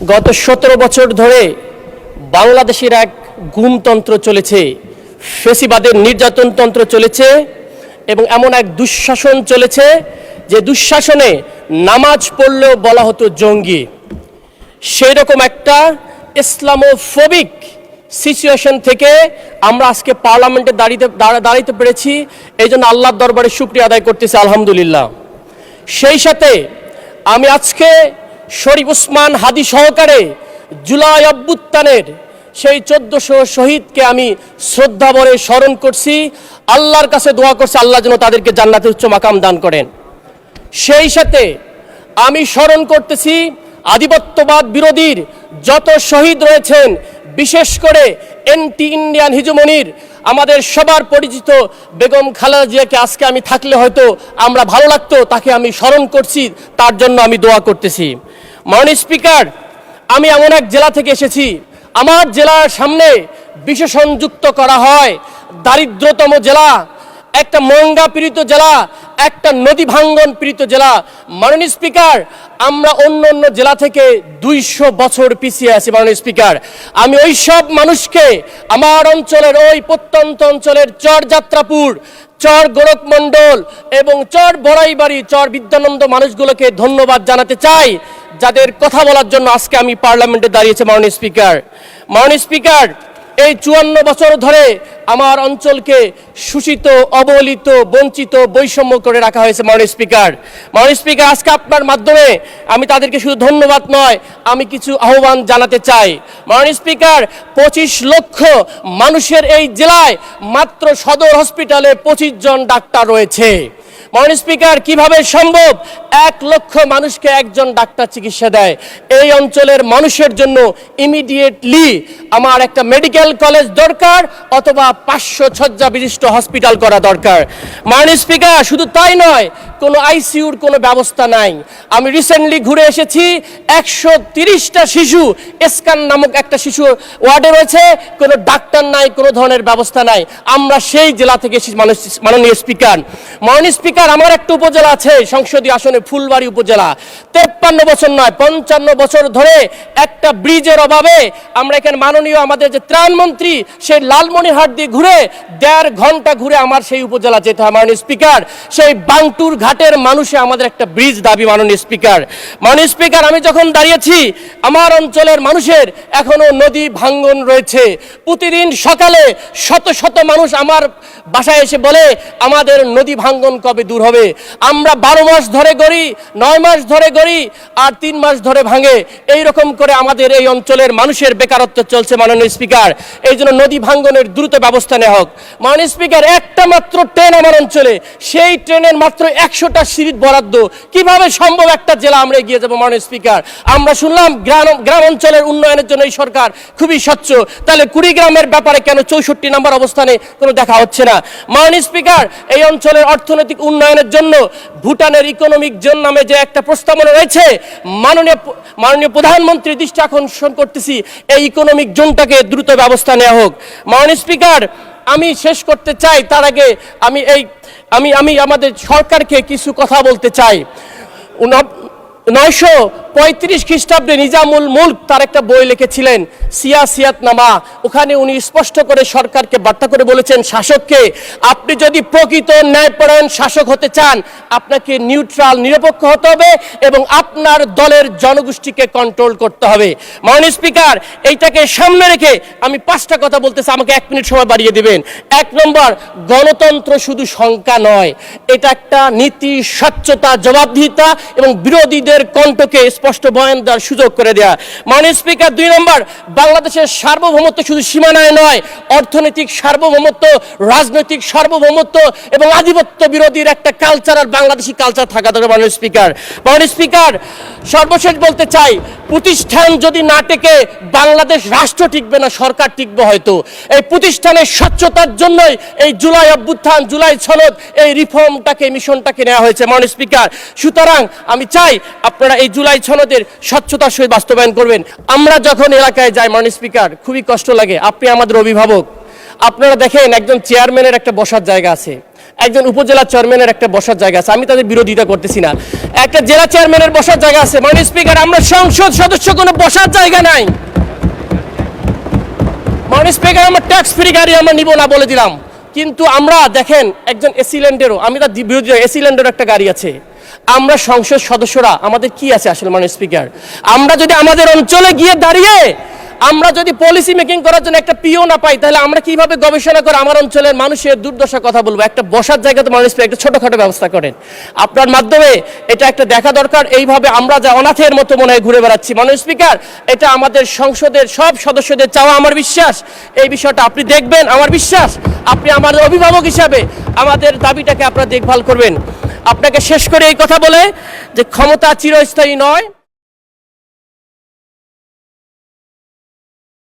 গত 17 বছর ধরে বাংলাদেশের এক গুমতন্ত্র চলেছে, ফেসিবাদের নির্যাতনতন্ত্র চলেছে এবং এমন এক দুঃশাসন চলেছে যে দুঃশাসনে নামাজ পড়লেও বলা হতো জঙ্গি। সেই রকম একটা ইসলামোফোবিক সিচুয়েশন থেকে আমরা আজকে পার্লামেন্টে দাঁড়াইতে পেরেছি। এই জন্য আল্লাহর দরবারে শুকরিয়া আদায় করতেছি, আলহামদুলিল্লাহ। সেই সাথে আমি আজকে শরীফ ওসমান হাদি সহকারে জুলাই অভ্যুত্থানের সেই 1400 শহীদকে আমি শ্রদ্ধা ভরে স্মরণ করছি, আল্লাহর কাছে দোয়া করছি আল্লাহ যেন তাদেরকে জান্নাতে উচ্চ মাকাম দান করেন। সেই সাথে আমি স্মরণ করতেছি আধিপত্যবাদ বিরোধীর যত শহীদ রয়েছেন, বিশেষ করে এন্টি ইন্ডিয়ান হিজমনির আমাদের সবার পরিচিত বেগম খালেদা জিয়াকে আজকে আমি থাকলে হয়তো আমরা ভালো লাগতো, তাকে আমি স্মরণ করছি, তার জন্য আমি দোয়া করতেছি। মাননীয় স্পিকার, আমি এমন এক জেলা থেকে এসেছি, আমার জেলার সামনে বিশেষণ যুক্ত করা হয় দারিদ্রতম জেলা, একটা মঙ্গা পীড়িত জেলা, একটা নদী ভাঙ্গন পীড়িত জেলা। মাননীয় স্পিকার, আমরা অন্য অন্য জেলা থেকে 200 বছর পিছিয়ে আছি। মাননীয় স্পিকার, আমি ওই সব মানুষকে, আমার অঞ্চলের ওই প্রত্যন্ত অঞ্চলের চর যাত্রাপুর, চর গোরখমণ্ডল এবং চর বড়াইবাড়ি, চর বিদ্যানন্দ মানুষগুলোকে ধন্যবাদ জানাতে চাই, যাদের কথা বলার জন্য আজকে আমি পার্লামেন্টে দাঁড়িয়েছি। মাননীয় স্পিকার, মাননীয় স্পিকার, এই 54 বছর ধরে আমার অঞ্চলকে শোষিত, অবহেলিত, বঞ্চিত, বৈষম্য করে রাখা হয়েছে। মাননীয় স্পিকার, মাননীয় স্পিকার, আজকে আপনার মাধ্যমে আমি তাদেরকে শুধু ধন্যবাদ নয়, আমি কিছু আহ্বান জানাতে চাই। মাননীয় স্পিকার, 25 লক্ষ মানুষের এই জেলায় মাত্র সদর হসপিটালে 25 জন ডাক্তার রয়েছে। মাননীয় স্পিকার, কিভাবে সম্ভব 1 লক্ষ মানুষকে একজন ডাক্তার চিকিৎসা দেয়? এই অঞ্চলের মানুষের জন্য ইমিডিয়েটলি আমার একটা মেডিকেল কলেজ দরকার, অথবা 500 শয্যা বিশিষ্ট হসপিটাল করা দরকার। মাননীয় স্পিকার, শুধু তাই নয়, কোনো আইসিইউর কোনো ব্যবস্থা নাই। আমি রিসেন্টলি ঘুরে এসেছি, 130টা শিশু স্ক্যান নামক একটা শিশু ওয়ার্ডে রয়েছে, কোনো ডাক্তার নাই, কোনো ধরনের ব্যবস্থা নাই। আমরা সেই জেলা থেকে এসেছি। মাননীয় স্পিকার, মাননীয় স্পিকার, আমার একটা উপজেলা আছে সংসদীয় আসনে, ফুলবাড়ি উপজেলা, 53 বছর নয় 55 বছর ধরে একটা ব্রিজের অভাবে আমরা এখানে মাননীয় আমাদের যে ত্রাণমন্ত্রী, সেই লালমনিরহাট দিয়ে ঘুরে 1.5 ঘন্টা ঘুরে আমার সেই উপজেলা যেতে হয়। মাননীয় স্পিকার, সেই বাংটুর ঘাটের মানুষে আমাদের একটা ব্রিজ দাবি। মাননীয় স্পিকার, মাননীয় স্পিকার, আমি যখন দাঁড়িয়েছি, আমার অঞ্চলের মানুষের এখনো নদী ভাঙ্গন রয়েছে। প্রতিদিন সকালে শত শত মানুষ আমার বাসায় এসে বলে, আমাদের নদী ভাঙ্গন কবে দূর হবে? আমরা 12 মাস ধরে গড়ি, 9 মাস ধরে গড়ি, আর 3 মাস ধরে ভাঙে। এই রকম করে আমাদের এই অঞ্চলের মানুষের বেকারত্ব চলছে। মাননীয় স্পিকার, এই জন্য নদী ভাঙ্গনের দ্রুত ব্যবস্থা নেওয়া হোক। মাননীয় স্পিকার, একটা মাত্র ট্রেন আমার অঞ্চলে, সেই ট্রেনের মাত্র 100টা সিট বরাদ্দ। কিভাবে সম্ভব একটা জেলা আমরা এগিয়ে যাবো? মাননীয় স্পিকার, আমরা শুনলাম গ্রাম অঞ্চলের উন্নয়নের জন্য এই সরকার খুবই স্বচ্ছ, তাহলে কুড়িগ্রামের ব্যাপারে কেন 64 নম্বর অবস্থানে কোনো দেখা হচ্ছে না? মাননীয় স্পিকার, এই অঞ্চলের অর্থনৈতিক উন্নয়নের জন্য ভুটানের ইকোনমিক জোন নামে যে একটা প্রস্তাবনা রয়েছে, মাননীয় প্রধানমন্ত্রী দৃষ্টি আকর্ষণ করতেছি, এই ইকোনমিক জোনটাকে দ্রুত ব্যবস্থা নেওয়া হোক। মাননীয় স্পিকার, আমি শেষ করতে চাই, তার আগে আমি আমাদের সরকারকে কিছু কথা বলতে চাই। 935 খ্রিস্টাব্দে নিজামুল মুলক তার একটা বই লিখেছিলেন, সিয়াসিয়াতনামা। ওখানে উনি স্পষ্ট করে সরকারকে বার্তা করে বলেছেন, শাসককে, আপনি যদি প্রকৃত ন্যায়পরায়ণ শাসক হতে চান, আপনাকে নিউট্রাল, নিরপেক্ষ হতে হবে এবং আপনার দলের জনগোষ্ঠীকে কন্ট্রোল করতে হবে। মাননীয় স্পিকার, এইটাকে সামনে রেখে আমি 5টা কথা বলতেছি, আমাকে 1 মিনিট সময় বাড়িয়ে দিবেন। 1 নম্বর, গণতন্ত্র শুধু সংখ্যা নয়, এটা একটা নীতি, স্বচ্ছতা, জবাবদিহিতা এবং বিরোধীদের কণ্ঠকে স্পষ্ট বয়ান দেওয়ার সুযোগ করে দেয়া। মাননীয় স্পিকার, 2 নম্বর, বাংলাদেশের সার্বভৌমত্ব শুধু সীমানায় নয়, অর্থনৈতিক সার্বভৌমত্ব, রাজনৈতিক সার্বভৌমত্ব এবং আধিপত্য বিরোধীর একটা কালচারাল বাংলাদেশি কালচার থাকা দরকার। মাননীয় স্পিকার, মাননীয় স্পিকার, সর্বশেষ বলতে চাই, প্রতিষ্ঠান যদি না টেকে বাংলাদেশ রাষ্ট্র টিকবে না, সরকার টিকবে হয়তো। এই প্রতিষ্ঠানের স্বচ্ছতার জন্যই এই জুলাই অভ্যুত্থান, জুলাই সনদ, এই রিফর্মটাকে, মিশনটাকে নেওয়া হয়েছে। মাননীয় স্পিকার, সুতরাং আমি চাই আপনারা এই জুলাই সনদের স্বচ্ছতার সহিত বাস্তবায়ন করবেন। আমরা যখন এলাকায় যাই মাননীয় স্পিকার, খুবই কষ্ট লাগে। আপনি আমাদের অভিভাবক, আপনারা দেখেন একজন চেয়ারম্যানের একটা বসার জায়গা আছে, একজন উপজেলা চেয়ারম্যানের একটা বসার জায়গা আছে, আমি তাদের বিরোধিতা করতেছি না। একটা জেলা চেয়ারম্যানের বসার জায়গা আছে। মাননীয় স্পিকার, আমরা সংসদ সদস্য কোনো বসার জায়গা নাই। মাননীয় স্পিকার, আমরা ট্যাক্স ফ্রি গাড়ি আমরা নিব না বলে দিলাম, কিন্তু আমরা দেখেন একজন এসিল্যান্ডেরও, আমি তার বিরোধী, এসিল্যান্ডের একটা গাড়ি আছে। আমরা সংসদ সদস্যরা আমাদের কি আছে আসলে মাননীয় স্পিকার? আমরা যদি আমাদের অঞ্চলে গিয়ে দাঁড়িয়ে আমরা যদি পলিসি মেকিং করার জন্য একটা পিও না পাই, তাহলে আমরা কিভাবে গবেষণা করে আমার অঞ্চলের মানুষের দুর্দশার কথা বলবো? একটা বসার জায়গা তো মাননীয় স্পিকার একটা ছোটখাটো ব্যবস্থা করেন আপনার মাধ্যমে, এটা একটা দেখা দরকার। এইভাবে আমরা যা অনাথের মতো মনে হয় ঘুরে বেড়াচ্ছি মাননীয় স্পিকার, এটা আমাদের সংসদের সব সদস্যদের চাওয়া। আমার বিশ্বাস এই বিষয়টা আপনি দেখবেন, আমার বিশ্বাস আপনি আমাদের অভিভাবক হিসাবে আমাদের দাবিটাকে আপনারা দেখভাল করবেন। আপনাকে শেষ করে এই কথা বলে যে ক্ষমতা চিরস্থায়ী নয়।